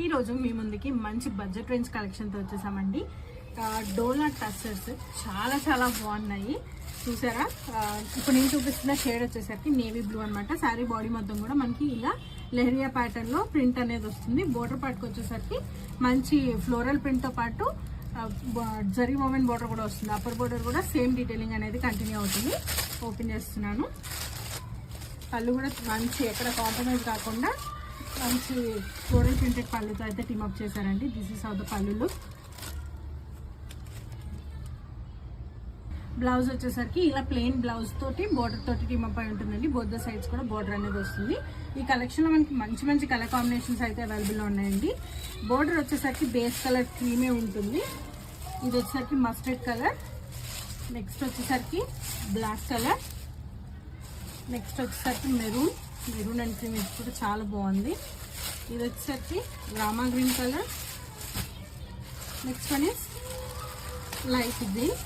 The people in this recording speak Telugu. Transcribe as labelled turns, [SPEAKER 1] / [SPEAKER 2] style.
[SPEAKER 1] ఈ రోజు మీ ముందుకి మంచి బడ్జెట్ రేంజ్ కలెక్షన్తో వచ్చేసామండి. డోలా టస్సర్స్ చాలా చాలా బాగున్నాయి చూసారా. ఇప్పుడు నేను చూపిస్తున్న షేడ్ వచ్చేసరికి నేవీ బ్లూ అనమాట. శారీ బాడీ మొత్తం కూడా మనకి ఇలా లెహరియా ప్యాటర్న్ లో ప్రింట్ అనేది వస్తుంది. బోర్డర్ పార్ట్కి వచ్చేసరికి మంచి ఫ్లోరల్ ప్రింట్ తో పాటు జరీ వోవెన్ బోర్డర్ కూడా వస్తుంది. అప్పర్ బోర్డర్ కూడా సేమ్ డీటెయిలింగ్ అనేది కంటిన్యూ అవుతుంది. ఓపెన్ చేస్తున్నాను. పళ్ళు కూడా మంచి ఎక్కడ కాంప్రమైజ్ కాకుండా మంచి ఫ్లోరల్ ప్రింటెడ్ పళ్ళుతో అయితే టీమప్ చేశారండి. దిస్ ఇస్ ఆఫ్ ద పళ్ళు. బ్లౌజ్ వచ్చేసరికి ఇలా ప్లెయిన్ బ్లౌజ్ తోటి బోర్డర్ తోటి టీమప్ అయి ఉంటుందండి. బోత్ ద సైడ్స్ కూడా బోర్డర్ అనేది వస్తుంది. ఈ కలెక్షన్ లో మనకి మంచి మంచి కలర్ కాంబినేషన్స్ అయితే అవైలబుల్ లో ఉన్నాయండి. బోర్డర్ వచ్చేసరికి బేస్ కలర్ క్రీమే ఉంటుంది. ఇది వచ్చేసరికి మస్టర్డ్ కలర్, నెక్స్ట్ వచ్చేసరికి బ్లాక్ కలర్, నెక్స్ట్ వచ్చేసరికి మెరూన్ అండ్ క్రీమ్. ఇది కూడా చాలా బాగుంది. ఇది వచ్చేసరికి Rama green colour, next one is light green,